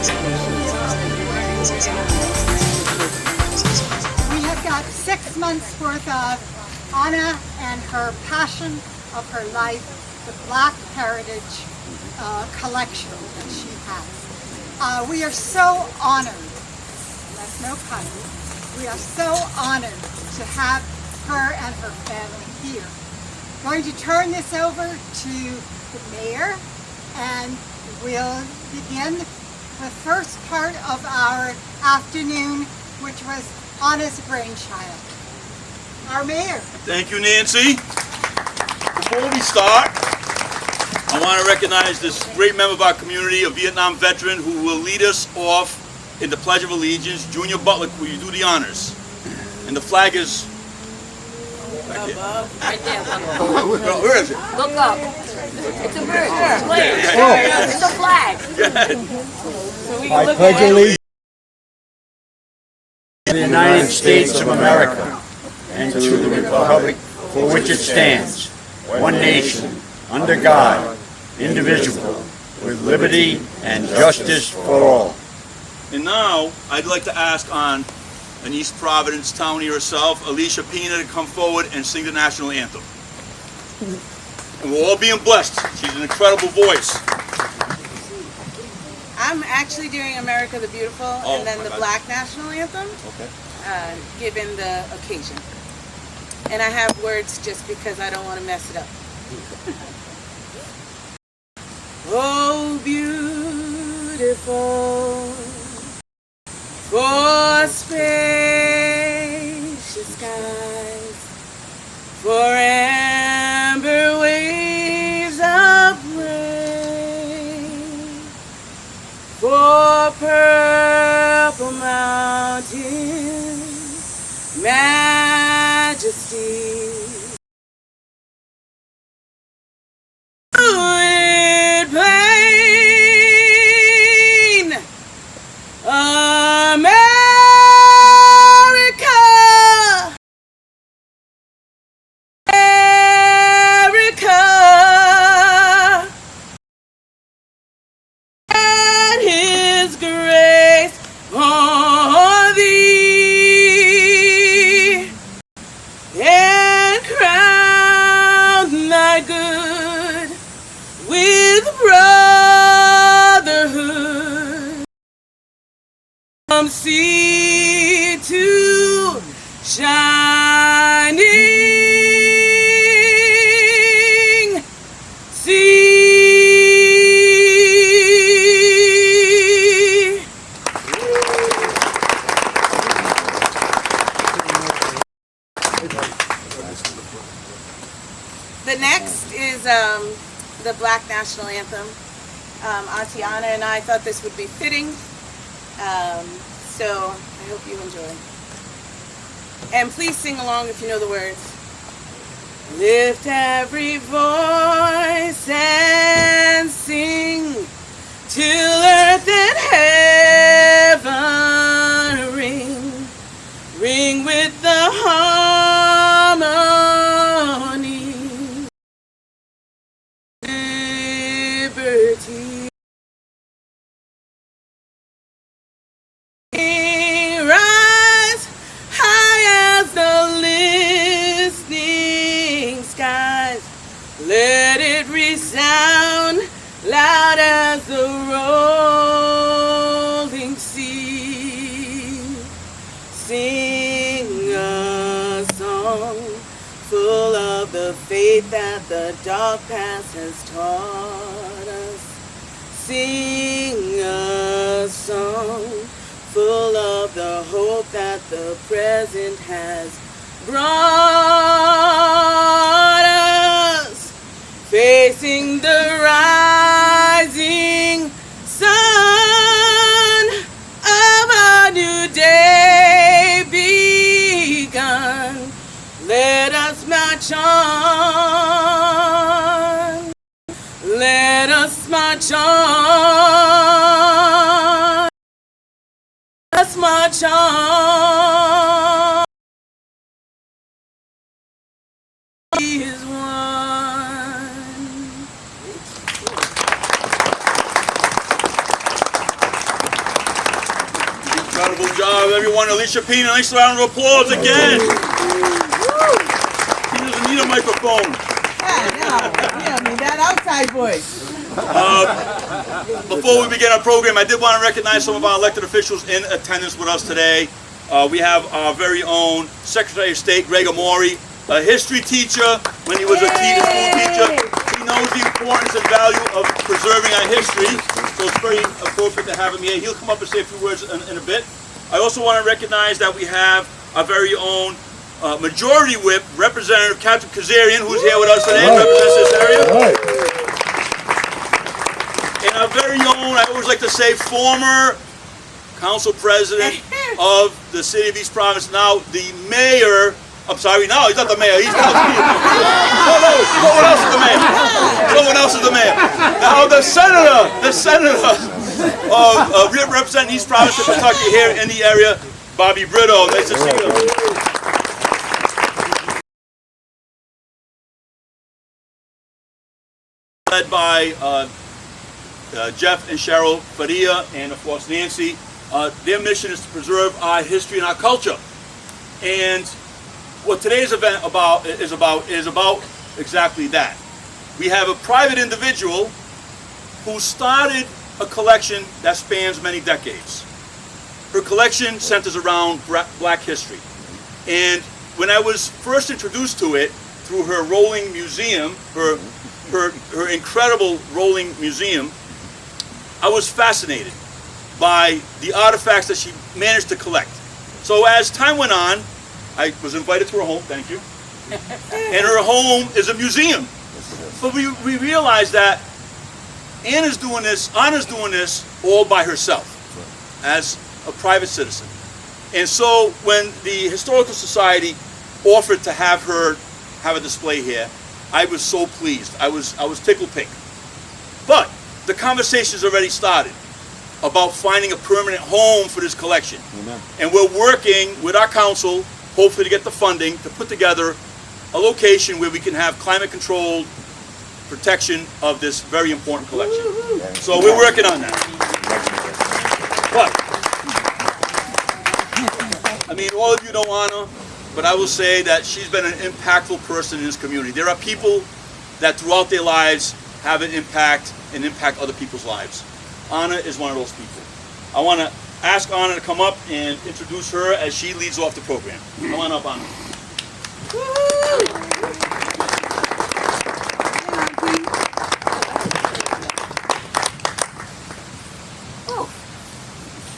We have got 6 months worth of Onna and her passion of her life, the Black Heritage collection that she has. We are so honored, that's no pun, we are so honored to have her and her family here. I'm going to turn this over to the mayor, and we'll begin the first part of our afternoon, which was Anna's brainchild. Our mayor. Thank you, Nancy. Before we start, I want to recognize this great member of our community, a Vietnam veteran who will lead us off in the Pledge of Allegiance. Junior Butler, will you do the honors? And the flag is back here. Right there. Oh, where is it? Look up. It's a bird. It's a flag. I pledge allegiance to the United States of America and to the republic for which it stands, one nation, under God, indivisible, with liberty and justice for all. And now, I'd like to ask on an East Providence townie herself, Alicia Pina, to come forward and sing the national anthem. And we're all being blessed. She's an incredible voice. I'm actually doing America the Beautiful and then the Black National Anthem, given the occasion. And I have words just because I don't want to mess it up. Oh, beautiful, for spacious skies, for amber waves of rain, for purple mountains, majesty. Fluid plain, America, America, and His grace on thee, and crown thy good with brotherhood, from sea to shining sea. The next is the Black National Anthem. Auntie Anna and I thought this would be fitting, so I hope you enjoy. And please sing along if you know the words. Lift every voice and sing till earth and heaven ring, ring with the harmony. Liberty. Rise high as the listening skies. Let it resound loud as the rolling sea. Sing a song full of the faith that the dark past has taught us. Sing a song full of the hope that the present has brought us. Facing the rising sun of a new day begun. Let us march on. Let us march on. Let's march on. He is one. Wonderful job, everyone. Alicia Pina, nice round of applause again. He doesn't need a microphone. Yeah, I mean that outside voice. Before we begin our program, I did want to recognize some of our elected officials in attendance with us today. We have our very own Secretary of State, Greg Amori, a history teacher when he was a school teacher. He knows the importance and value of preserving our history, so it's very appropriate to have him here. He'll come up and say a few words in a bit. I also want to recognize that we have our very own Majority Whip, Representative Captain Kazarian, who's here with us today, represents this area. And our very own, I always like to say, former council president of the city of East Providence, now the mayor. I'm sorry, no, he's not the mayor. He's not the mayor. No, someone else is the mayor. Someone else is the mayor. Now the senator representing East Providence of Kentucky here in the area, Bobby Brito. Nice to see you. Led by Jeff and Cheryl Faria and of course Nancy. Their mission is to preserve our history and our culture. And what today's event is about exactly that. We have a private individual who started a collection that spans many decades. Her collection centers around Black history. And when I was first introduced to it through her rolling museum, her incredible rolling museum, I was fascinated by the artifacts that she managed to collect. So as time went on, I was invited to her home, thank you. And her home is a museum. But we realized that Anna's doing this all by herself as a private citizen. And so when the Historical Society offered to have her have a display here, I was so pleased. I was tickled pink. But the conversation's already started about finding a permanent home for this collection. Amen. And we're working with our council, hopefully to get the funding, to put together a location where we can have climate-controlled protection of this very important collection. So we're working on that. But, I mean, all of you know Onna, but I will say that she's been an impactful person in this community. There are people that throughout their lives have an impact and impact other people's lives. Onna is one of those people. I want to ask Onna to come up and introduce her as she leads off the program. Come on up, Onna.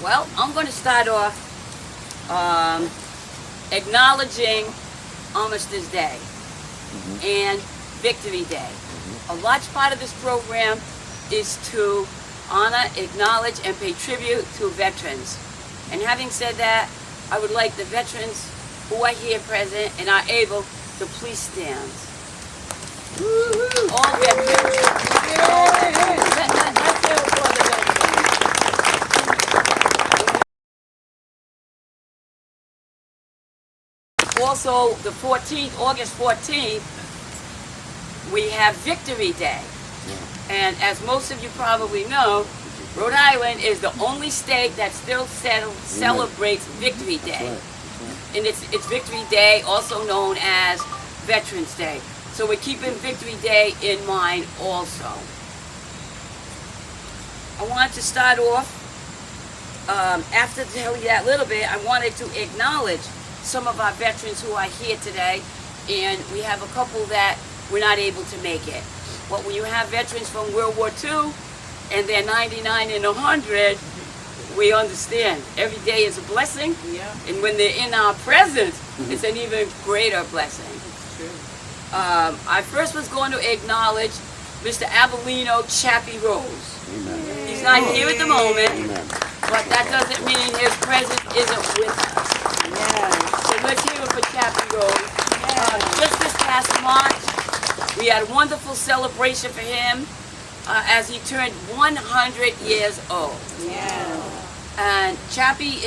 Well, I'm going to start off acknowledging Armistice Day and Victory Day. A large part of this program is to honor, acknowledge, and pay tribute to veterans. And having said that, I would like the veterans who are here present and are able to please stand. All veterans. Let's do it for the veterans. Also, the 14th, August 14th, we have Victory Day. And as most of you probably know, Rhode Island is the only state that still celebrates Victory Day. And it's Victory Day, also known as Veterans Day. So we're keeping Victory Day in mind also. I wanted to start off, after telling you that little bit, I wanted to acknowledge some of our veterans who are here today. And we have a couple that were not able to make it. But when you have veterans from World War II and they're 99 and 100, we understand. Every day is a blessing. Yeah. And when they're in our presence, it's an even greater blessing. That's true. I first was going to acknowledge Mr. Avelino Chappie Rose. Amen. He's not here at the moment, but that doesn't mean his presence isn't with us. Yeah. So let's hear it for Chappie Rose. Just this past March, we had a wonderful celebration for him as he turned 100 years old. Yeah. And Chappie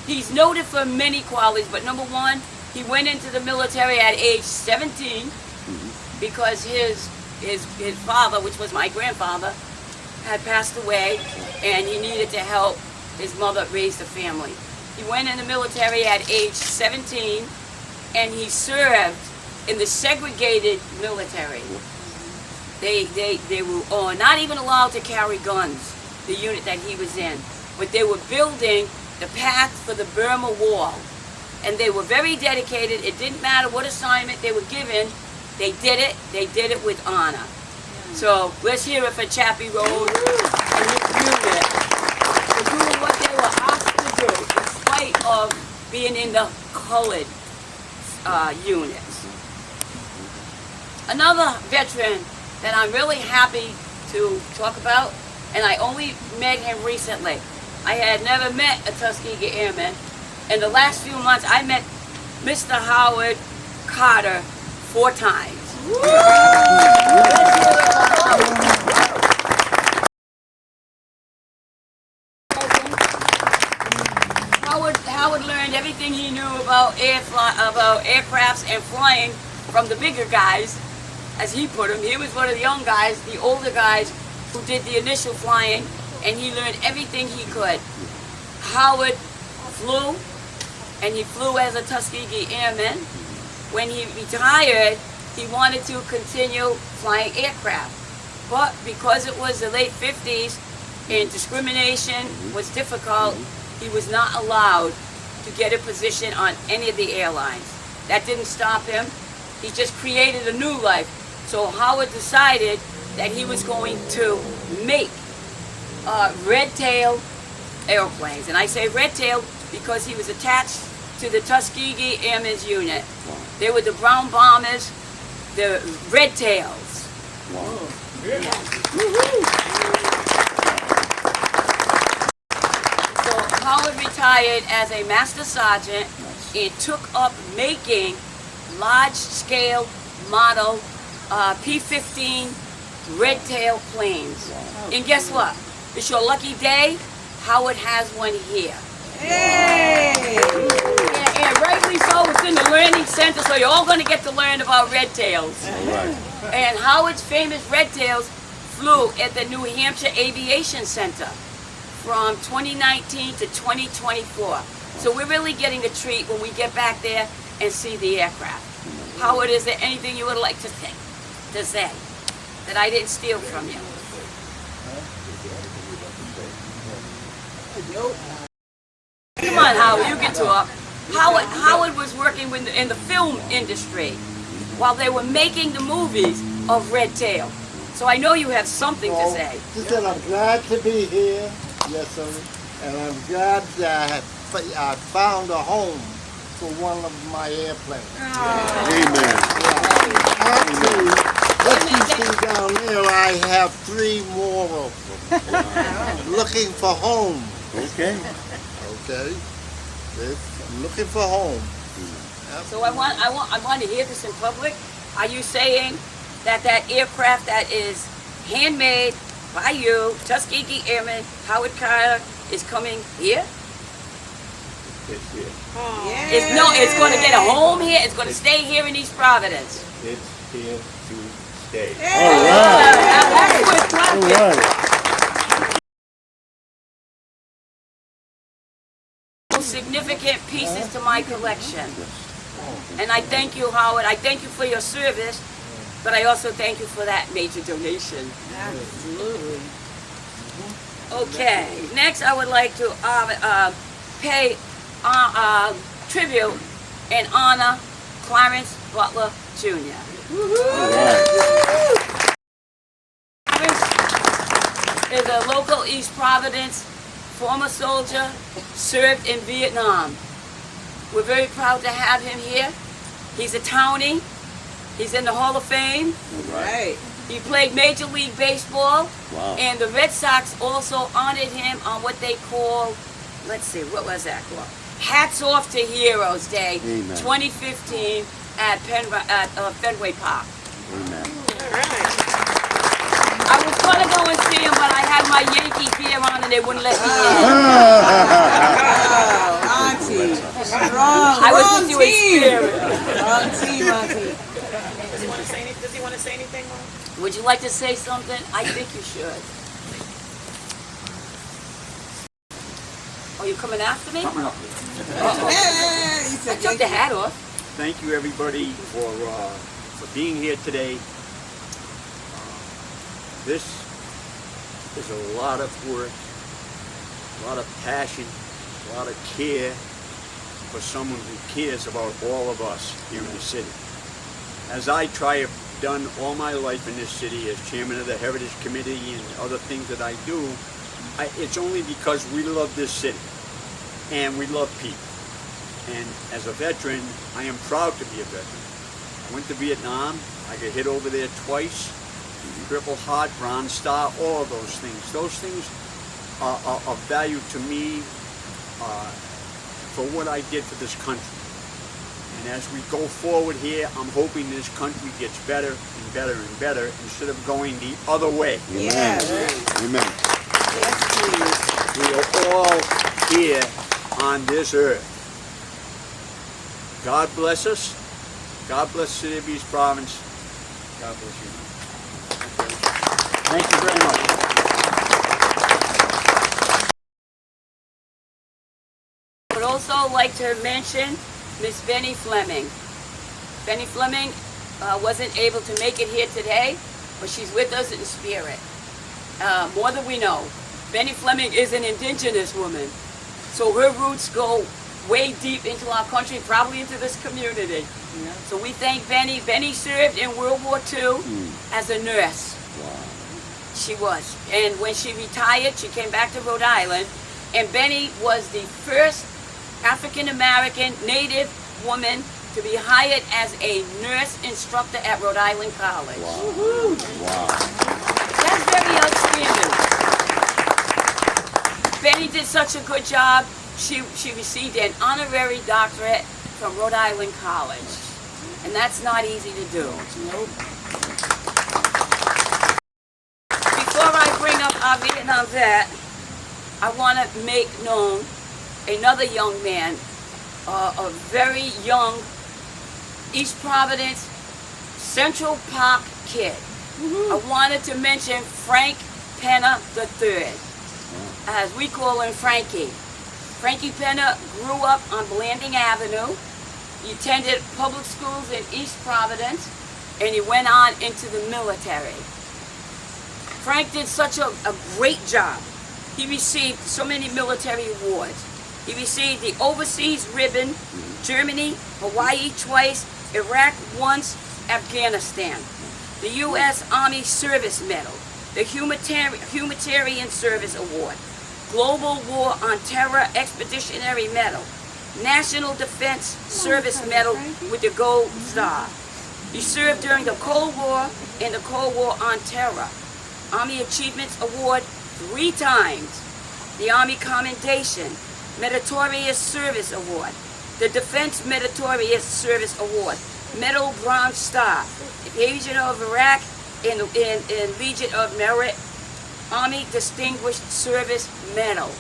he's noted for many qualities, but number one, he went into the military at age 17 because his father, which was my grandfather, had passed away, and he needed to help his mother raised a family. He went in the military at age 17, and he served in the segregated military. They were not even allowed to carry guns, the unit that he was in, but they were building the path for the Burma Wall. And they were very dedicated. It didn't matter what assignment they were given, they did it with honor. So let's hear it for Chappie Road and his unit for doing what they were asked to do in spite of being in the colored units. Another veteran that I'm really happy to talk about, and I only met him recently. I had never met a Tuskegee Airman. In the last few months, I met Mr. Howard Carter 4 times. Howard learned everything he knew about aircrafts and flying from the bigger guys, as he put them. He was one of the young guys, the older guys, who did the initial flying, and he learned everything he could. Howard flew, and he flew as a Tuskegee Airman. When he retired, he wanted to continue flying aircraft. But because it was the late 50s and discrimination was difficult, he was not allowed to get a position on any of the airlines. That didn't stop him. He just created a new life. So Howard decided that he was going to make red-tail airplanes. And I say red-tail because he was attached to the Tuskegee Airmen's unit. They were the brown bombers, the red tails. So Howard retired as a master sergeant and took up making large-scale model P-15 red-tail planes. And guess what? It's your lucky day. Howard has one here. Hey! And rightly so, it's in the Learning Center, so you're all going to get to learn about red tails. And Howard's famous red tails flew at the New Hampshire Aviation Center from 2019 to 2024. So we're really getting a treat when we get back there and see the aircraft. Howard, is there anything you would like to say that I didn't steal from you? Come on, Howard, you can talk. Howard was working in the film industry while they were making the movies of Red Tail. So I know you have something to say. Just that I'm glad to be here, yes sir, and I'm glad that I found a home for one of my airplanes. Amen. Actually, what you see down there, I have 3 more of them. Looking for home. Okay. Okay. I'm looking for home. So I want to hear this in public. Are you saying that aircraft that is handmade by you, Tuskegee Airman Howard Carter, is coming here? It's here. It's going to get a home here. It's going to stay here in East Providence. It's here to stay. That's what's All right. significant pieces to my collection. And I thank you, Howard. I thank you for your service, but I also thank you for that major donation. Absolutely. Okay, next I would like to pay tribute and honor Clarence Butler Jr. Clarence is a local East Providence former soldier, served in Vietnam. We're very proud to have him here. He's a townie. He's in the Hall of Fame. Right. He played Major League Baseball. Wow. And the Red Sox also honored him on what they call, let's see, what was that called? Hats Off to Heroes Day, Amen. 2015 at Fenway Park. Amen. All right. I was going to go and see him, but I had my Yankee gear on and they wouldn't let me in. Oh, Auntie. Strong. I was Wrong with you in team. spirit. Wrong team, Auntie. Does he want to say anything, Mom? Would you like to say something? I think you should. Are you coming after me? Coming up. I took the hat off. Thank you, everybody, for being here today. This is a lot of work, a lot of passion, a lot of care for someone who cares about all of us here in the city. As I have done all my life in this city as chairman of the Heritage Committee and other things that I do, it's only because we love this city and we love people. And as a veteran, I am proud to be a veteran. I went to Vietnam, I got hit over there twice, Purple Heart, Bronze Star, all of those things. Those things are of value to me for what I did for this country. And as we go forward here, I'm hoping this country gets better and better and better instead of going the other way. Yeah. Amen. We are all here on this earth. God bless us. God bless the city of East Providence. God bless you. Thank you very much. I would also like to mention Miss Benny Fleming. Benny Fleming wasn't able to make it here today, but she's with us in spirit. More than we know. Benny Fleming is an indigenous woman, so her roots go way deep into our country, probably into this community. Yeah. So we thank Benny. Benny served in World War II as a nurse. Wow. She was. And when she retired, she came back to Rhode Island, and Benny was the first African-American native woman to be hired as a nurse instructor at Rhode Island College. Wow. Wow. That's very outstanding. Benny did such a good job. She received an honorary doctorate from Rhode Island College. And that's not easy to do. Nope. Before I bring up our Vietnam vet, I want to make known another young man, a very young East Providence Central Park kid. I wanted to mention Frank Penna III, as we call him Frankie. Frankie Penna grew up on Blanding Avenue. He attended public schools in East Providence, and he went on into the military. Frank did such a great job. He received so many military awards. He received the Overseas Ribbon, Germany, Hawaii twice, Iraq once, Afghanistan, the U.S. Army Service Medal, the Humanitarian Service Award, Global War on Terror Expeditionary Medal, National Defense Service Medal with the Gold Star. He served during the Cold War and the Cold War on Terror. Army Achievements Award 3 times, the Army Commendation, Meritorious Service Award, the Defense Meritorious Service Award, Medal Bronze Star, Legion of Iraq and Legion of Merit, Army Distinguished Service Medal.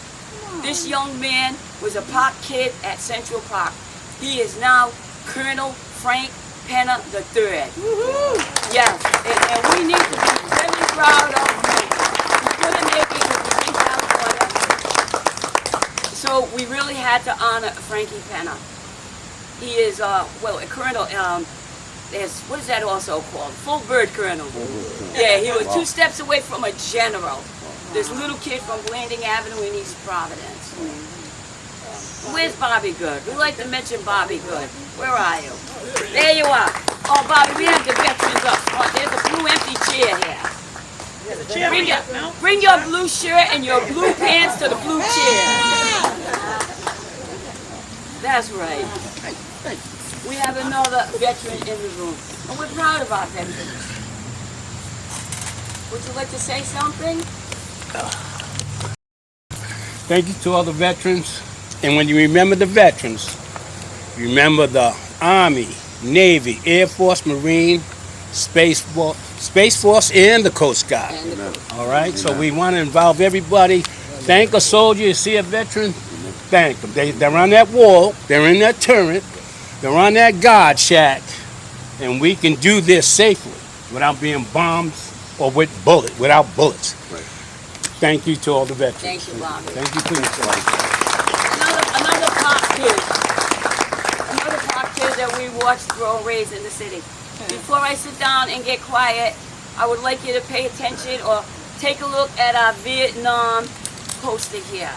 This young man was a park kid at Central Park. He is now Colonel Frank Penna III. Yes, and we need to be very proud of him. He couldn't make it because he's in California. So we really had to honor Frankie Penna. He is, well, a colonel, what is that also called? Full bird colonel. Yeah, he was 2 steps away from a general. This little kid from Blanding Avenue in East Providence. Where's Bobby Good? We like to mention Bobby Good. Where are you? There you are. Oh, Bobby, we have the veterans up front. There's a blue empty chair here. Bring your blue shirt and your blue pants to the blue chair. That's right. We have another veteran in the room. And we're proud of our veterans. Would you like to say something? Thank you to all the veterans. And when you remember the veterans, remember the Army, Navy, Air Force, Marine, Space Force, and the Coast Guard. All right? Amen. So we want to involve everybody. Thank a soldier. You see a veteran, thank them. They're on that wall. They're in that turret. They're on that guard shack. And we can do this safely without being bombed or without bullets. Right. Thank you to all the veterans. Thank you, Bobby. Thank you, please. kid. Another pop kid that we watched grow and raise in the city. Before I sit down and get quiet, I would like you to pay attention or take a look at our Vietnam poster here.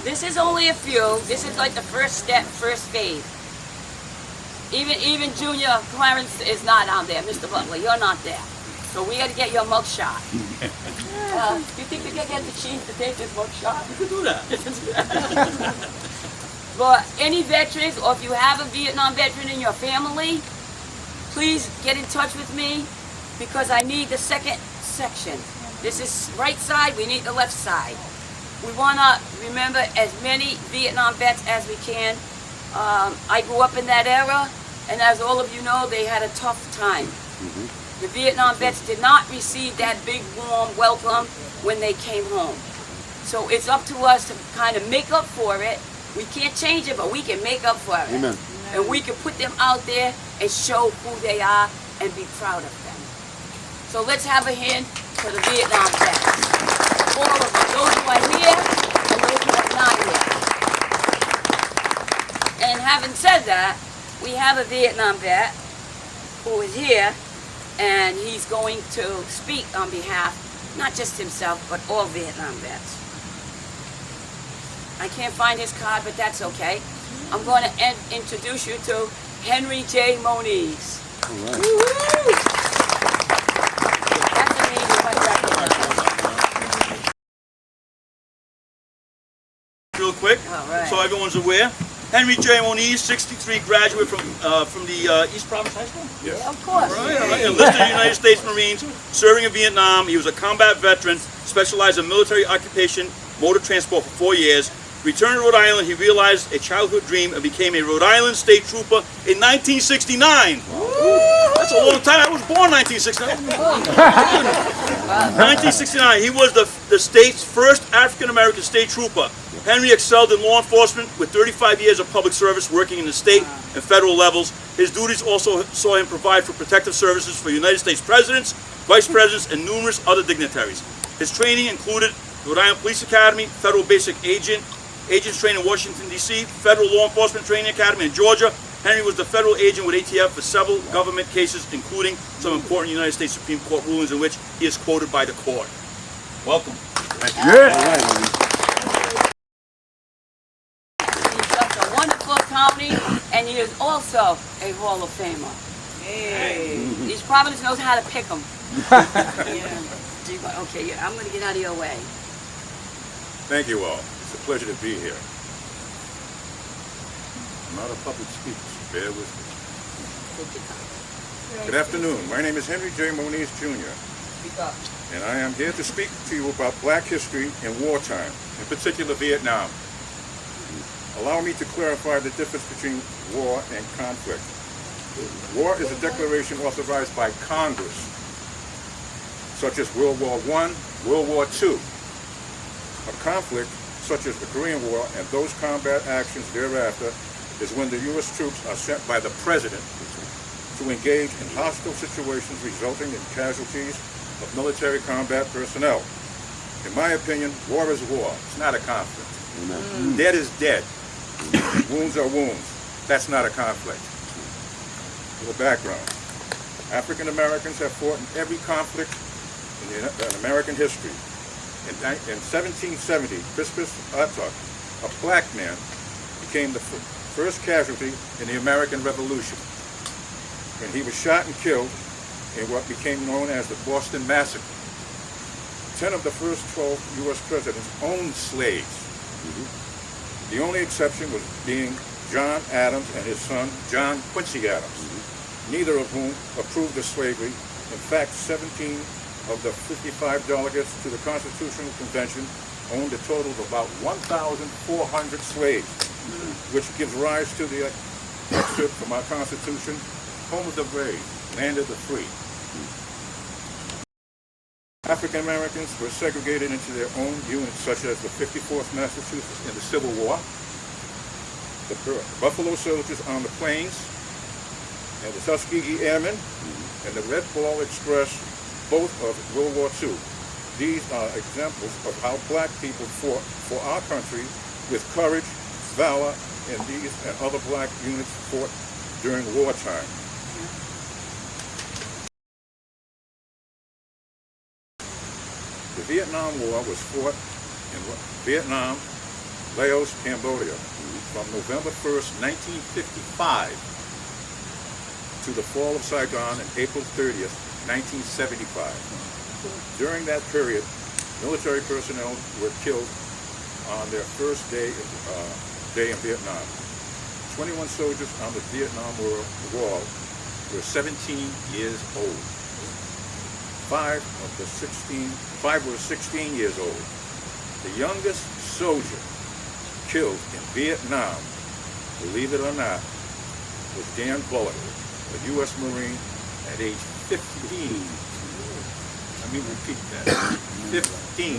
This is only a few. This is like the first step, first phase. Even Junior Clarence is not out there. Mr. Butler, you're not there. So we got to get your mug shot. You think we can get the chief to take this mug shot? You could do that. But any veterans, or if you have a Vietnam veteran in your family, please get in touch with me because I need the second section. This is right side, we need the left side. We want to remember as many Vietnam vets as we can. I grew up in that era, and as all of you know, they had a tough time. The Vietnam vets did not receive that big warm welcome when they came home. So it's up to us to kind of make up for it. We can't change it, but we can make up for it. Amen. And we can put them out there and show who they are and be proud of them. So let's have a hand for the Vietnam vets. All of them, those who are here and those who are not here. And having said that, we have a Vietnam vet who is here, and he's going to speak on behalf, not just himself, but all Vietnam vets. I can't find his card, but that's okay. I'm going to introduce you to Henry J. Moniz. All right. Woo-hoo! That's a name you might recognize. Real quick, All right. so everyone's aware. Henry J. Moniz, 63, graduate from the East Providence High School. Yeah, of course. Right, all right. Enlisted in the United States Marines, serving in Vietnam. He was a combat veteran, specialized in military occupation, motor transport for 4 years. Returned to Rhode Island, he realized a childhood dream and became a Rhode Island State Trooper in 1969. That's a long time. I was born in 1969. 1969. He was the state's first African-American state trooper. Henry excelled in law enforcement with 35 years of public service working in the state and federal levels. His duties also saw him provide for protective services for United States presidents, vice presidents, and numerous other dignitaries. His training included Rhode Island Police Academy, Federal Basic Agents Training in Washington, D.C., Federal Law Enforcement Training Academy in Georgia. Henry was the federal agent with ATF for several government cases, including some important United States Supreme Court rulings in which he is quoted by the court. Welcome. Thank you. Good. All right. He's just a wonderful attorney, and he is also a Hall of Famer. Hey. East Providence knows how to pick him. Yeah. Okay, I'm going to get out of your way. Thank you all. It's a pleasure to be here. I'm not a public speaker, so bear with me. Good afternoon. My name is Henry J. Moniz, Jr., and I am here to speak to you about black history in wartime, in particular Vietnam. Allow me to clarify the difference between war and conflict. War is a declaration authorized by Congress, such as World War I, World War II. A conflict, such as the Korean War and those combat actions thereafter, is when the U.S. troops are sent by the President to engage in hostile situations resulting in casualties of military combat personnel. In my opinion, war is war. It's not a conflict. Amen. Dead is dead. Wounds are wounds. That's not a conflict. A little background. African Americans have fought in every conflict in American history. In 1770, Crispus Attuck, a black man, became the first casualty in the American Revolution when he was shot and killed in what became known as the Boston Massacre. 10 of the first 12 U.S. presidents owned slaves. The only exception was being John Adams and his son, John Quincy Adams, neither of whom approved of slavery. In fact, 17 of the 55 delegates to the Constitutional Convention owned a total of about 1,400 slaves, which gives rise to the excerpt from our Constitution, home of the brave, land of the free. African Americans were segregated into their own units, such as the 54th Massachusetts in the Civil War, the Buffalo Soldiers on the Plains, and the Tuskegee Airmen, and the Red Ball Express, both of World War II. These are examples of how black people fought for our country with courage, valor in these and other black units fought during wartime. The Vietnam War was fought in Vietnam, Laos, Cambodia from November 1st, 1955 to the fall of Saigon on April 30th, 1975. During that period, military personnel were killed on their first day in Vietnam. 21 soldiers on the Vietnam Wall were 17 years old. 5 were 16 years old. The youngest soldier killed in Vietnam, believe it or not, was Dan Bullock, a U.S. Marine at age 15. Let me repeat that. 15.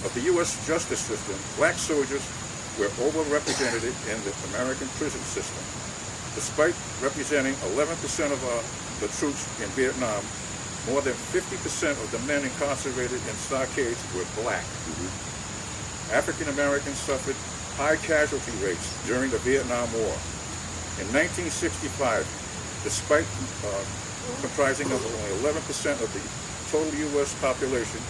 Of the U.S. justice system, black soldiers were overrepresented in the American prison system. Despite representing 11% of the troops in Vietnam, more than 50% of the men incarcerated in stockades were black. African Americans suffered high casualty rates during the Vietnam War. In 1965, despite comprising of only 11% of the total U.S. population,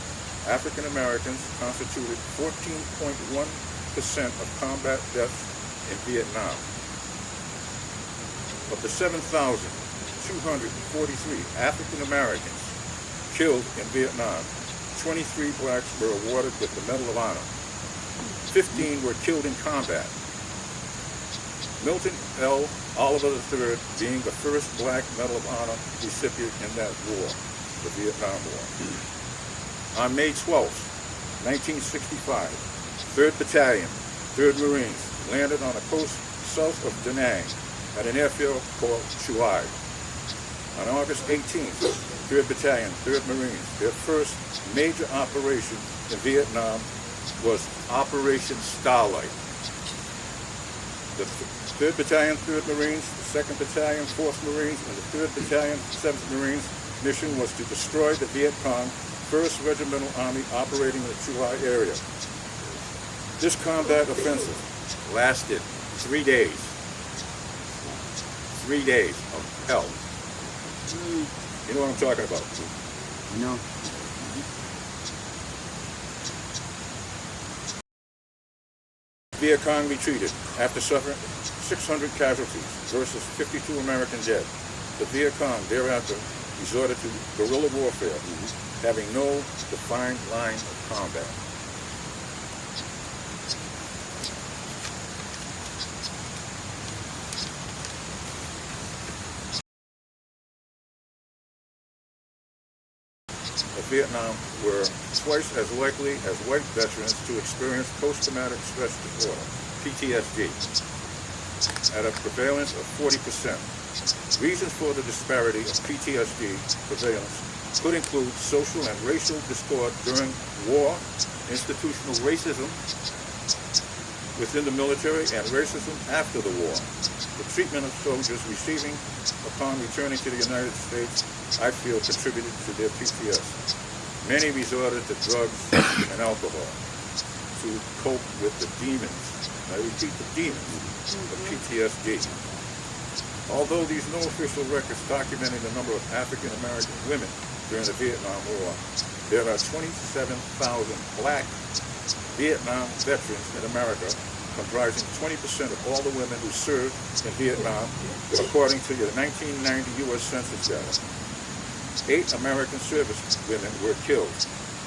African Americans constituted 14.1% of combat deaths in Vietnam. Of the 7,243 African Americans killed in Vietnam, 23 blacks were awarded with the Medal of Honor. 15 were killed in combat. Milton L. Oliver III being the first black Medal of Honor recipient in that war, the Vietnam War. On May 12, 1965, 3rd Battalion, 3rd Marines landed on the coast south of Da Nang at an airfield called Chuai. On August 18th, 3rd Battalion, 3rd Marines, their first major operation in Vietnam was Operation Starlight. The 3rd Battalion, 3rd Marines, the 2nd Battalion, 4th Marines, and the 3rd Battalion, 7th Marines mission was to destroy the Viet Cong 1st Regimental Army operating in the Chuai area. This combat offensive lasted 3 days. 3 days of hell. You know what I'm talking about? No. Viet Cong retreated after suffering 600 casualties versus 52 American dead. The Viet Cong thereafter resorted to guerrilla warfare, having no defined line of combat. Vietnam were twice as likely as white veterans to experience post-traumatic stress disorder, PTSD, at a prevalence of 40%. Reasons for the disparity of PTSD prevalence could include social and racial discord during war, institutional racism within the military, and racism after the war. The treatment of soldiers receiving upon returning to the United States, I feel, contributed to their PTSD. Many resorted to drugs and alcohol to cope with the demons, I repeat, the demons of PTSD. Although these no official records documenting the number of African American women during the Vietnam War, there are 27,000 black Vietnam veterans in America, comprising 20% of all the women who served in Vietnam, according to the 1990 U.S. Census data. 8 American service women were killed.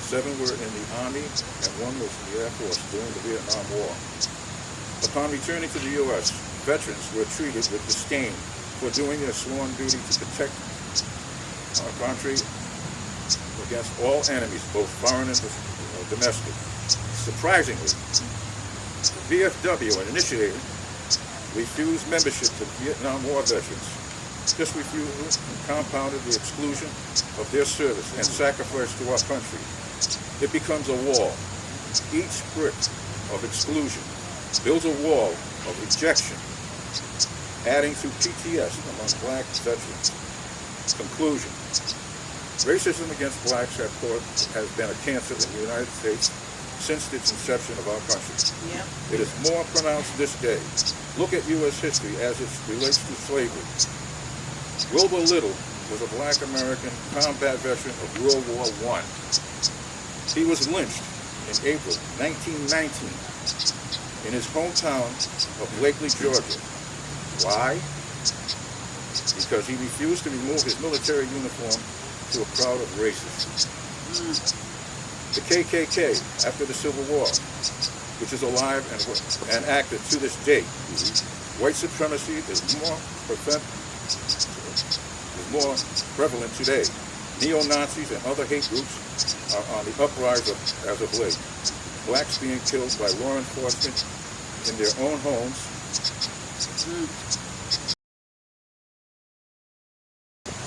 7 were in the Army, and 1 was in the Air Force during the Vietnam War. Upon returning to the U.S., veterans were treated with disdain for doing their sworn duty to protect our country against all enemies, both foreign and domestic. Surprisingly, VFW initiated refused membership to Vietnam War veterans. This refusal compounded the exclusion of their service and sacrifice to our country. It becomes a wall. Each brick of exclusion builds a wall of rejection, adding to PTSD among black veterans. Conclusion. Racism against blacks has been a cancer in the United States since its inception of our country. It is more pronounced this day. Look at U.S. history as it relates to slavery. Wilbur Little was a black American combat veteran of World War I. He was lynched in April 1919 in his hometown of Blakely, Georgia. Why? Because he refused to remove his military uniform to a crowd of racists. The KKK, after the Civil War, which is alive and active to this day, white supremacy is more prevalent today. Neo-Nazis and other hate groups are on the uprise as of late. Blacks being killed by law enforcement in their own homes.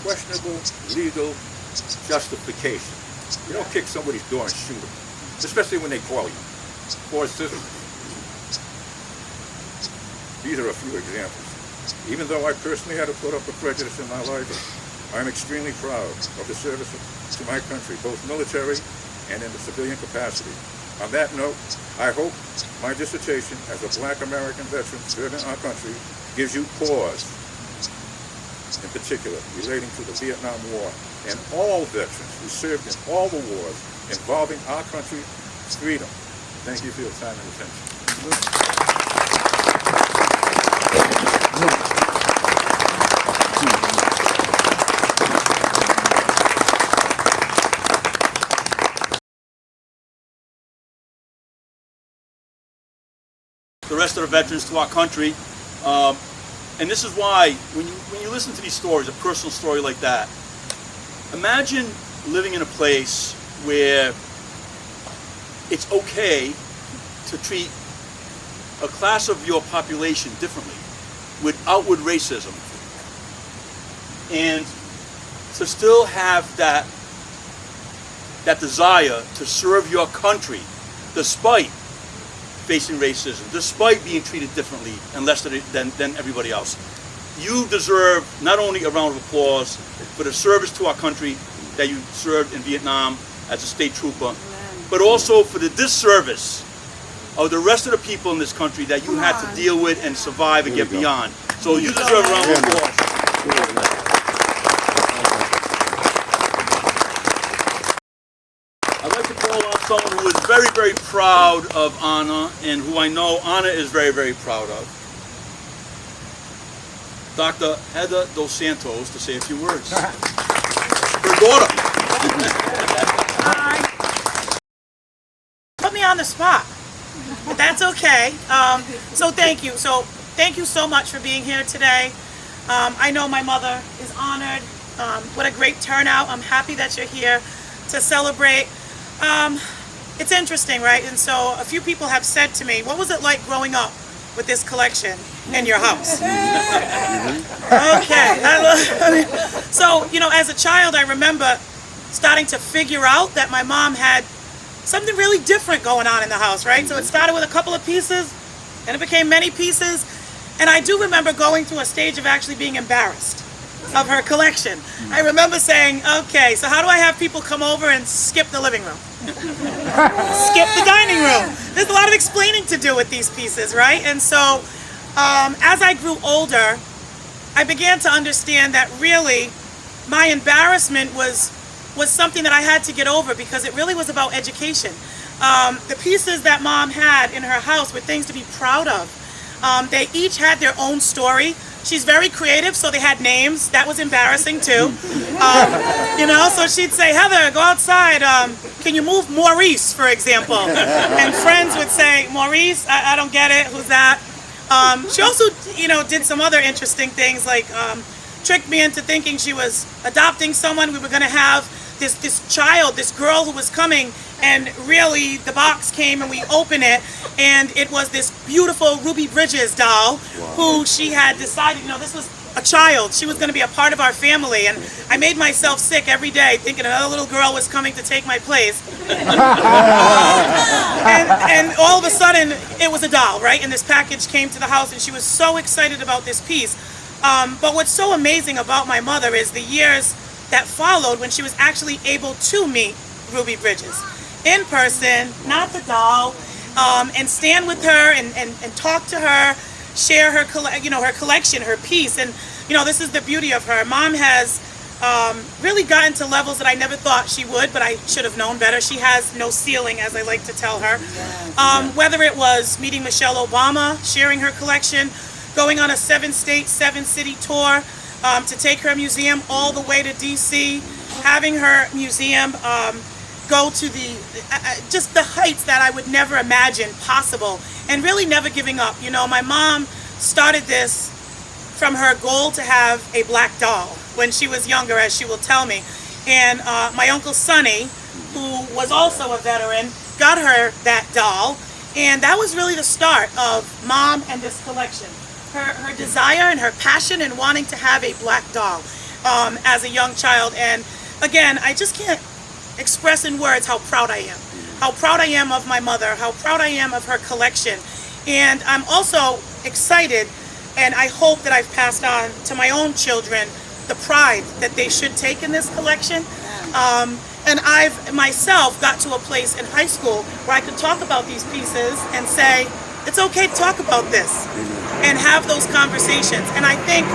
Questionable legal justification. You don't kick somebody's door and shoot them, especially when they call you. Or citizens. These are a few examples. Even though I personally had to put up with prejudice in my life, I'm extremely proud of the service to my country, both military and in the civilian capacity. On that note, I hope my dissertation as a black American veteran serving our country gives you pause, in particular relating to the Vietnam War and all veterans who served in all the wars involving our country's freedom. Thank you for your time and attention. The rest of the veterans to our country. And this is why, when you listen to these stories, a personal story like that, imagine living in a place where it's okay to treat a class of your population differently, with outward racism, and to still have that desire to serve your country despite facing racism, despite being treated differently and less than everybody else. You deserve not only a round of applause for the service to our country that you served in Vietnam as a state trooper, but also for the disservice of the rest of the people in this country that you had to deal with and survive and get beyond. So you deserve a round of applause. I'd like to call on someone who is very, very proud of Onna, and who I know Onna is very, very proud of. Dr. Heather Dos Santos, to say a few words. Her daughter. Hi. Put me on the spot. But that's okay. So thank you. So thank you so much for being here today. I know my mother is honored. What a great turnout. I'm happy that you're here to celebrate. It's interesting, right? And so a few people have said to me, what was it like growing up with this collection in your house? Okay. So, you know, as a child, I remember starting to figure out that my mom had something really different going on in the house, right? So it started with a couple of pieces, and it became many pieces. And I do remember going through a stage of actually being embarrassed of her collection. I remember saying, okay, so how do I have people come over and skip the living room? Skip the dining room? There's a lot of explaining to do with these pieces, right? And so as I grew older, I began to understand that really my embarrassment was something that I had to get over, because it really was about education. The pieces that Mom had in her house were things to be proud of. They each had their own story. She's very creative, so they had names. That was embarrassing too. You know, so she'd say, Heather, go outside. Can you move Maurice, for example? And friends would say, Maurice, I don't get it. Who's that? She also, you know, did some other interesting things, like tricked me into thinking she was adopting someone. We were going to have this child, this girl who was coming, and really the box came and we opened it, and it was this beautiful Ruby Bridges doll who she had decided, you know, this was a child. She was going to be a part of our family, and I made myself sick every day thinking another little girl was coming to take my place. and all of a sudden it was a doll, right? And this package came to the house, and she was so excited about this piece. But what's so amazing about my mother is the years that followed when she was actually able to meet Ruby Bridges. in person, not the doll, and stand with her and talk to her, share her, her collection, her piece. And, this is the beauty of her. Mom has really gotten to levels that I never thought she would, but I should have known better. She has no ceiling, as I like to tell her. Whether it was meeting Michelle Obama, sharing her collection, going on a 7-state, 7-city tour to take her museum all the way to DC, having her museum go to just the heights that I would never imagine possible, and really never giving up. My mom started this from her goal to have a black doll when she was younger, as she will tell me. And my Uncle Sonny, who was also a veteran, got her that doll. And that was really the start of Mom and this collection. Her desire and her passion in wanting to have a black doll as a young child. And again, I just can't express in words how proud I am. How proud I am of my mother, how proud I am of her collection. And I'm also excited, and I hope that I've passed on to my own children the pride that they should take in this collection. And I've myself got to a place in high school where I could talk about these pieces and say, it's okay to talk about this and have those conversations. And I think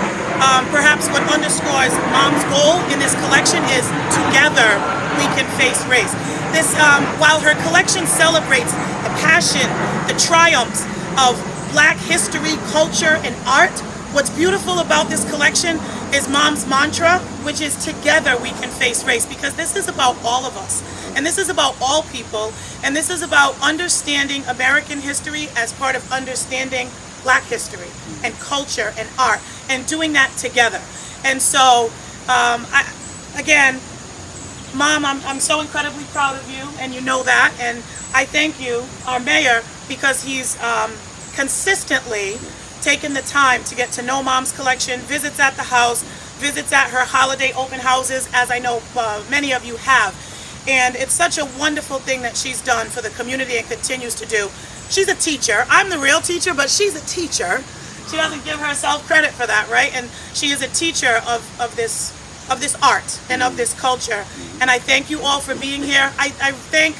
perhaps what underscores Mom's goal in this collection is together we can face race. This, while her collection celebrates the passion, the triumphs of Black history, culture, and art, what's beautiful about this collection is Mom's mantra, which is together we can face race, because this is about all of us. And this is about all people. And this is about understanding American history as part of understanding Black history and culture and art, and doing that together. And so, again, Mom, I'm so incredibly proud of you, and you know that. And I thank you, our mayor, because he's consistently taken the time to get to know Mom's collection, visits at the house, visits at her holiday open houses, as I know many of you have. And it's such a wonderful thing that she's done for the community and continues to do. She's a teacher. I'm the real teacher, but she's a teacher. She doesn't give herself credit for that, right? And she is a teacher of this art and of this culture. And I thank you all for being here. I thank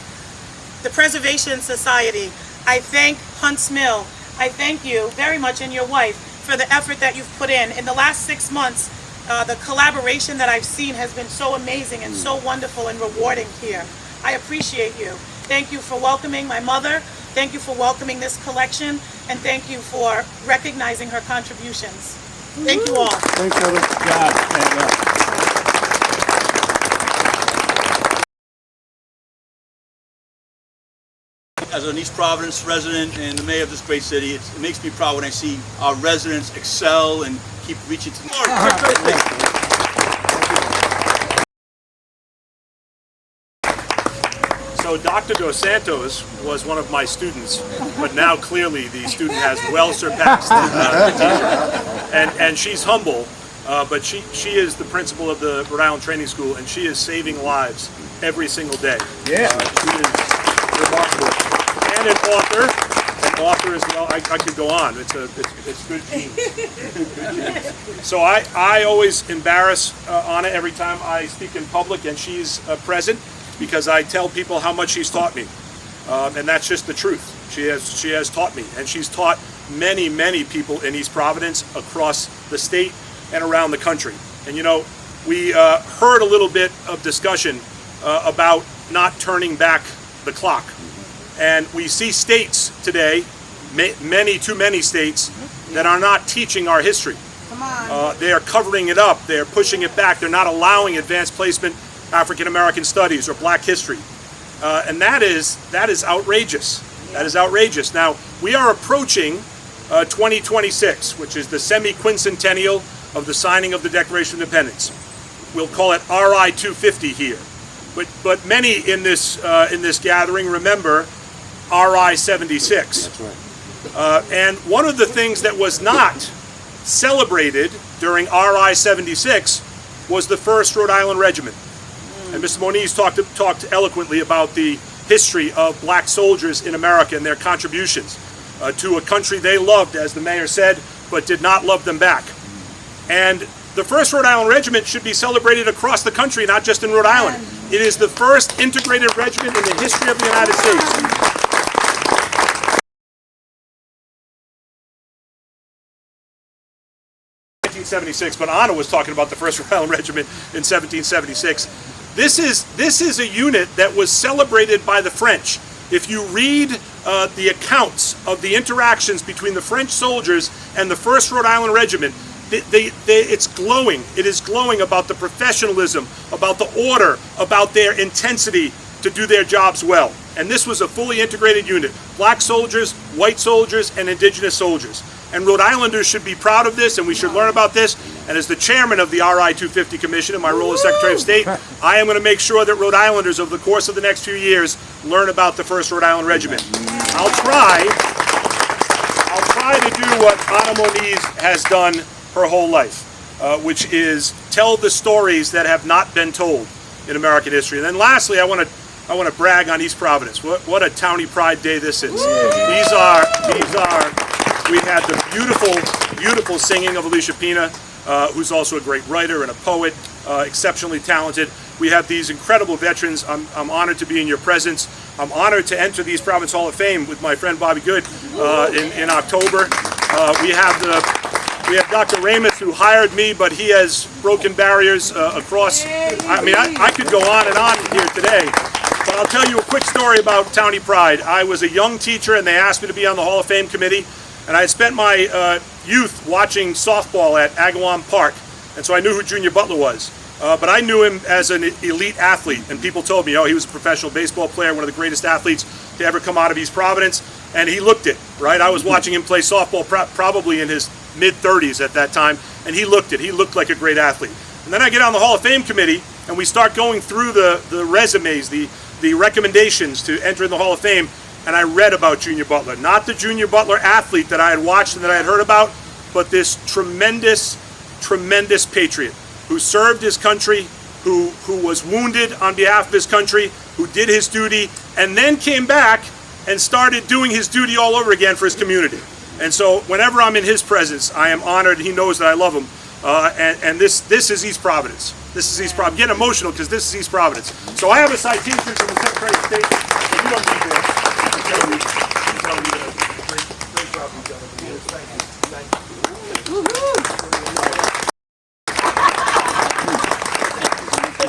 the Preservation Society. I thank Hunts Mill. I thank you very much, and your wife, for the effort that you've put in. In the last 6 months, the collaboration that I've seen has been so amazing and so wonderful and rewarding here. I appreciate you. Thank you for welcoming my mother. Thank you for welcoming this collection. And thank you for recognizing her contributions. Thank you all. Thanks, Heather. Good job. As an East Providence resident and the mayor of this great city, it makes me proud when I see our residents excel and keep reaching to more. So Dr. Dos Santos was one of my students, but now clearly the student has well surpassed the teacher. And she's humble, but she is the principal of the Rhode Island Training School, and she is saving lives every single day. Yeah. She is remarkable. And an author as well. I could go on. It's good genes. So I always embarrass Onna every time I speak in public and she's present, because I tell people how much she's taught me, and that's just the truth. She has taught me, and she's taught many people in East Providence, across the state and around the country. And we heard a little bit of discussion about not turning back the clock. And we see states today, too many states, that are not teaching our history. Come on. They are covering it up. They're pushing it back. They're not allowing advanced placement African American studies or Black history. And that is outrageous. That is outrageous. Now, we are approaching 2026, which is the semi-quincentennial of the signing of the Declaration of Independence. We'll call it RI 250 here. But many in this gathering remember RI 76. That's right. And one of the things that was not celebrated during RI 76 was the 1st Rhode Island Regiment. And Mr. Moniz talked eloquently about the history of Black soldiers in America and their contributions to a country they loved, as the mayor said, but did not love them back. And the 1st Rhode Island Regiment should be celebrated across the country, not just in Rhode Island. It is the first integrated regiment in the history of the United States. But Onna was talking about the 1st Rhode Island Regiment in 1776. This is a unit that was celebrated by the French. If you read the accounts of the interactions between the French soldiers and the 1st Rhode Island Regiment, it's glowing. It is glowing about the professionalism, about the order, about their intensity to do their jobs well. And this was a fully integrated unit. Black soldiers, white soldiers, and indigenous soldiers. And Rhode Islanders should be proud of this, and we should learn about this. And as the chairman of the RI 250 Commission in my role as Secretary of State, I am going to make sure that Rhode Islanders over the course of the next few years learn about the 1st Rhode Island Regiment. I'll try to do what Onna Moniz has done her whole life, which is tell the stories that have not been told in American history. And then lastly, I want to brag on East Providence. What a Townie Pride Day this is. We had the beautiful singing of Alicia Pina, who's also a great writer and a poet, exceptionally talented. We have these incredible veterans. I'm honored to be in your presence. I'm honored to enter the East Providence Hall of Fame with my friend Bobby Good in October. We have Dr. Ramus, who hired me, but he has broken barriers across. I mean, I could go on and on here today. But I'll tell you a quick story about Townie Pride. I was a young teacher, and they asked me to be on the Hall of Fame committee. And I had spent my youth watching softball at Agawam Park, and so I knew who Junior Butler was. But I knew him as an elite athlete, and people told me, oh, he was a professional baseball player, one of the greatest athletes to ever come out of East Providence, and he looked it, right? I was watching him play softball probably in his mid-30s at that time, and he looked it. He looked like a great athlete. And then I get on the Hall of Fame committee, and we start going through the resumes, the recommendations to enter in the Hall of Fame, and I read about Junior Butler. Not the Junior Butler athlete that I had watched and that I had heard about, but this tremendous patriot who served his country, who was wounded on behalf of his country, who did his duty, and then came back and started doing his duty all over again for his community. And so whenever I'm in his presence, I am honored. He knows that I love him. And this is East Providence. This is East Providence. I'm getting emotional because this is East Providence. So I have a citation from the Secretary of State. You don't need this.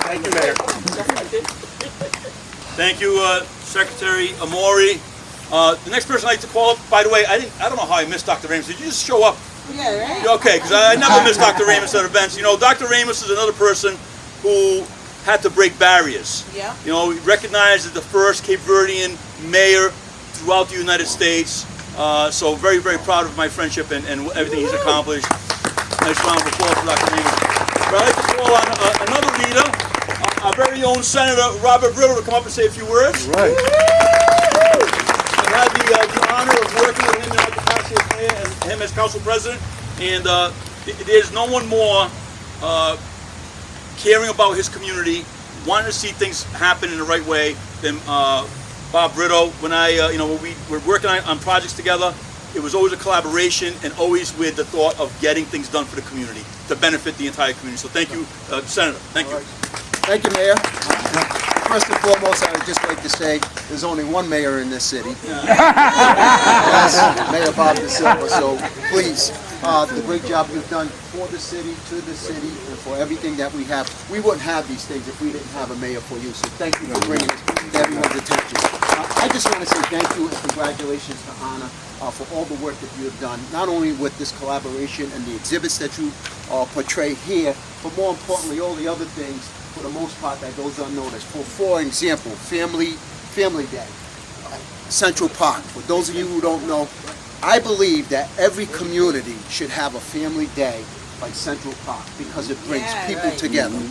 Thank you, Mayor. Thank you, Secretary Amori. The next person I'd like to call up, by the way, I don't know how I missed Dr. Ramus. Did you just show up? Yeah, right? Okay, because I never miss Dr. Ramus at events. You know, Dr. Ramus is another person who had to break barriers. Yeah. You know, recognized as the first Cape Verdean mayor throughout the United States. So very, very proud of my friendship and everything he's accomplished. Nice round of applause for Dr. Ramus. But I'd like to call on another leader, our very own Senator Robert Brittle, to come up and say a few words. Right. I had the honor of working with him in our capacity as mayor and him as council president. And there's no one more caring about his community, wanting to see things happen in the right way than Bob Brito. When when we were working on projects together, it was always a collaboration and always with the thought of getting things done for the community to benefit the entire community. So thank you, Senator. Thank you. Thank you, Mayor. First and foremost, I would just like to say there's only one mayor in this city. That's Mayor Bob De Silva. So please, the great job you've done for the city, to the city, and for everything that we have. We wouldn't have these things if we didn't have a mayor for you. So thank you for bringing it to everyone's attention. I just want to say thank you and congratulations to Onna for all the work that you have done, not only with this collaboration and the exhibits that you portray here, but more importantly, all the other things, for the most part, that goes unnoticed. For example, Family Day, Central Park. For those of you who don't know, I believe that every community should have a family day like Central Park because it brings people together.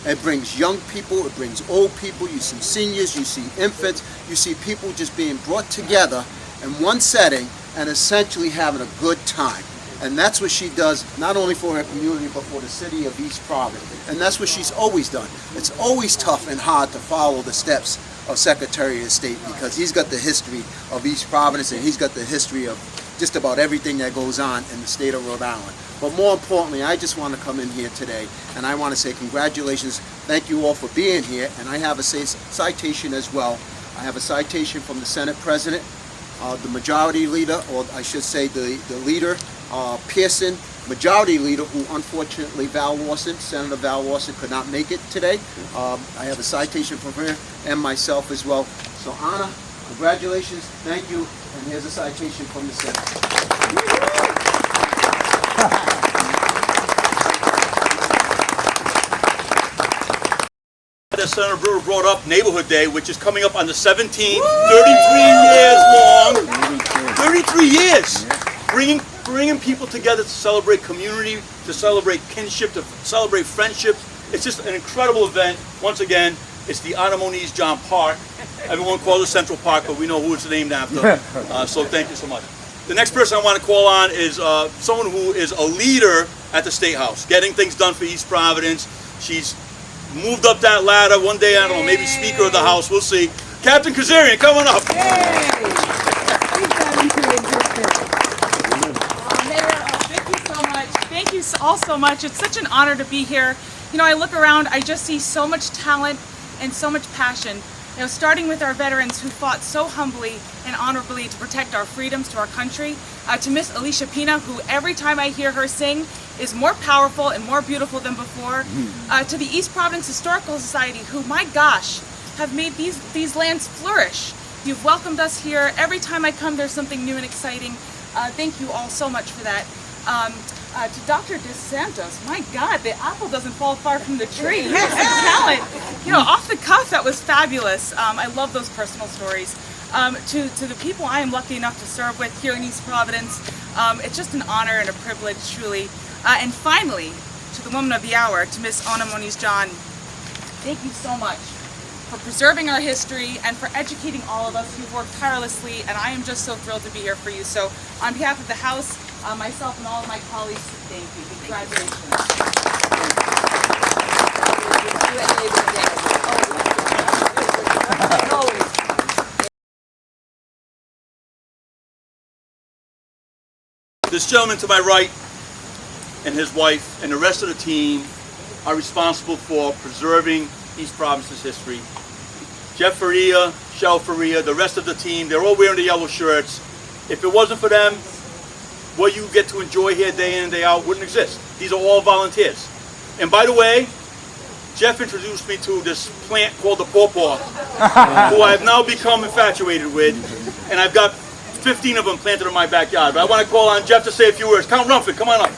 It brings young people, it brings old people, you see seniors, you see infants, you see people just being brought together in one setting and essentially having a good time. And that's what she does, not only for her community, but for the city of East Providence. And that's what she's always done. It's always tough and hard to follow the steps of Secretary of State because he's got the history of East Providence and he's got the history of just about everything that goes on in the state of Rhode Island. But more importantly, I just want to come in here today and I want to say congratulations. Thank you all for being here. And I have a citation as well. I have a citation from the Senate President, the Majority Leader, or I should say the Leader, Pearson, Majority Leader, who unfortunately Senator Val Lawson could not make it today. I have a citation from her and myself as well. So Onna, congratulations, thank you, and here's a citation from the Senate. That Senator Brewer brought up, Neighborhood Day, which is coming up on the 17th, 33 years long. 33 years! Bringing people together to celebrate community, to celebrate kinship, to celebrate friendship. It's just an incredible event. Once again, it's the Onna Moniz-John Park. Everyone calls it Central Park, but we know who it's named after. So thank you so much. The next person I want to call on is someone who is a leader at the State House, getting things done for East Providence. She's moved up that ladder. One day, I don't know, maybe Speaker of the House. We'll see. Captain Kazarian, come on up. Thank you all so much. It's such an honor to be here. You know, I look around, I just see so much talent and so much passion. You know, starting with our veterans who fought so humbly and honorably to protect our freedoms to our country, to Miss Alicia Pina, who every time I hear her sing is more powerful and more beautiful than before, to the East Providence Historical Society, who, my gosh, have made these lands flourish. You've welcomed us here. Every time I come, there's something new and exciting. Thank you all so much for that. To Dr. DeSantos, my God, the apple doesn't fall far from the tree. He has some talent. You know, off the cuff, that was fabulous. I love those personal stories. To the people I am lucky enough to serve with here in East Providence, it's just an honor and a privilege, truly. And finally, to the woman of the hour, to Miss Onna Moniz-John, thank you so much for preserving our history and for educating all of us. You've worked tirelessly, and I am just so thrilled to be here for you. So on behalf of the House, myself and all of my colleagues, thank you. Congratulations. This gentleman to my right and his wife and the rest of the team are responsible for preserving East Providence's history. Jeff Faria, Shell Faria, the rest of the team, they're all wearing the yellow shirts. If it wasn't for them, what you get to enjoy here day in and day out wouldn't exist. These are all volunteers. And by the way, Jeff introduced me to this plant called the pawpaw, who I've now become infatuated with, and I've got 15 of them planted in my backyard. But I want to call on Jeff to say a few words. Count Rumford, come on up.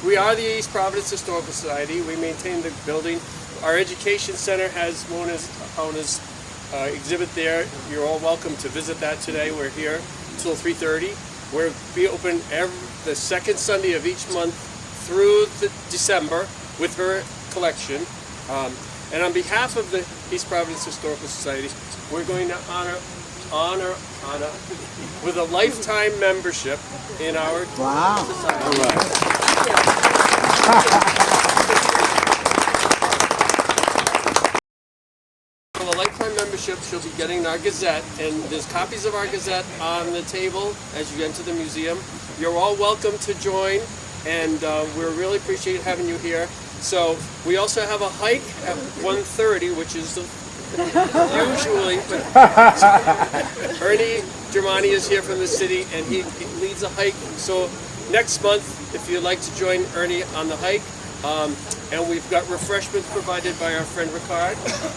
We are the East Providence Historical Society. We maintain the building. Our education center has Mona's exhibit there. You're all welcome to visit that today. We're here until 3:30. We'll be open the second Sunday of each month through December with her collection. And on behalf of the East Providence Historical Society, we're going to honor Onna with a lifetime membership in our society. For a lifetime membership, she'll be getting our Gazette, and there's copies of our Gazette on the table as you enter the museum. You're all welcome to join, and we really appreciate having you here. So we also have a hike at 1:30, which is usually Ernie Germani is here from the city, and he leads a hike. So next month, if you'd like to join Ernie on the hike, and we've got refreshments provided by our friend Ricard,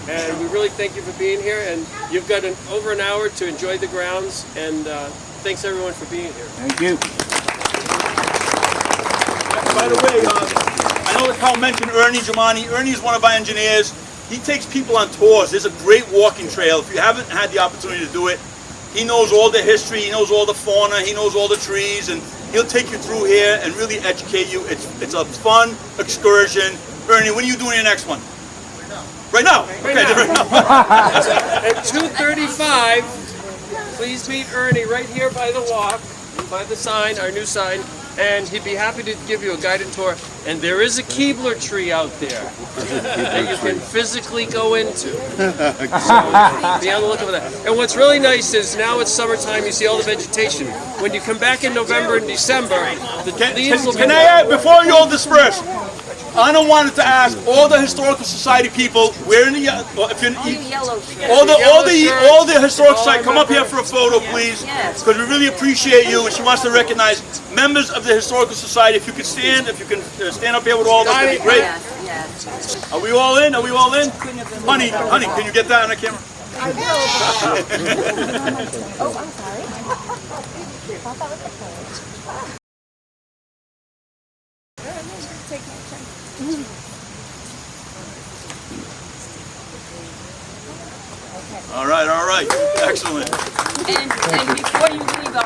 and we really thank you for being here. And you've got over an hour to enjoy the grounds, and thanks everyone for being here. Thank you. By the way, I know that Carl mentioned Ernie Germani. Ernie is one of our engineers. He takes people on tours. There's a great walking trail. If you haven't had the opportunity to do it, he knows all the history, he knows all the fauna, he knows all the trees, and he'll take you through here and really educate you. It's a fun excursion. Ernie, when are you doing your next one? Right now. Right now. At 2:35, please meet Ernie right here by the walk, by the sign, our new sign, and he'd be happy to give you a guided tour. And there is a Keebler tree out there that you can physically go into. So be on the lookout for that. And what's really nice is now it's summertime, you see all the vegetation. When you come back in November and December, the leaves will be... Can I add, before you all disperse, Onna wanted to ask all the Historical Society people, where in the, if you're, all the Historical Society, come up here for a photo, please, because we really appreciate you, and she wants to recognize members of the Historical Society. If you could stand, stand up here with all of us, that'd be great. Are we all in? Are we all in? Honey, can you get that on the camera? I will. Oh, I'm sorry. I thought that was the page. All right, excellent. And before you leave,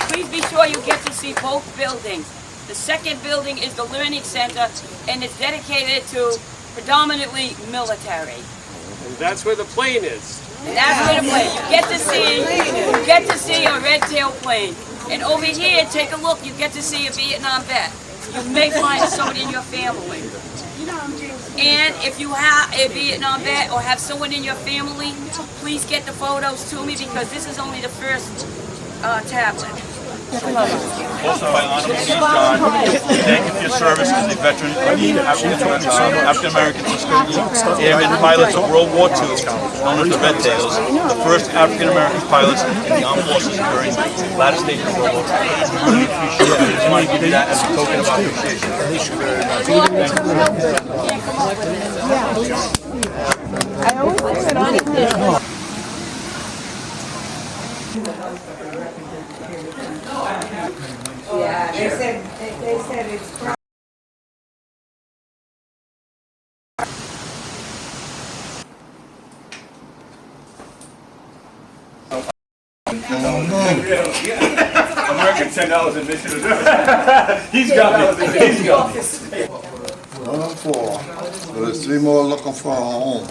please be sure you get to see both buildings. The second building is the Learning Center, and it's dedicated to predominantly military. And that's where the plane is. And that's where the plane. You get to see a red-tailed plane. And over here, take a look. You get to see a Vietnam vet. You may find someone in your family. And if you have a Vietnam vet or have someone in your family, please get the photos to me because this is only the first tablet. Also by Onna Moniz-John, thank you for your service as a veteran of the African-American airmen pilots of World War II, known as the Red Tails, the first African-American pilots in the armed forces during the latter stages of World War II. We really appreciate it. I just want to give you that as a token of appreciation. I always put it on. Yeah, they said it's. American $10 admission. He's got it. He's got it. 1 and 4. But there's 3 more looking for a home.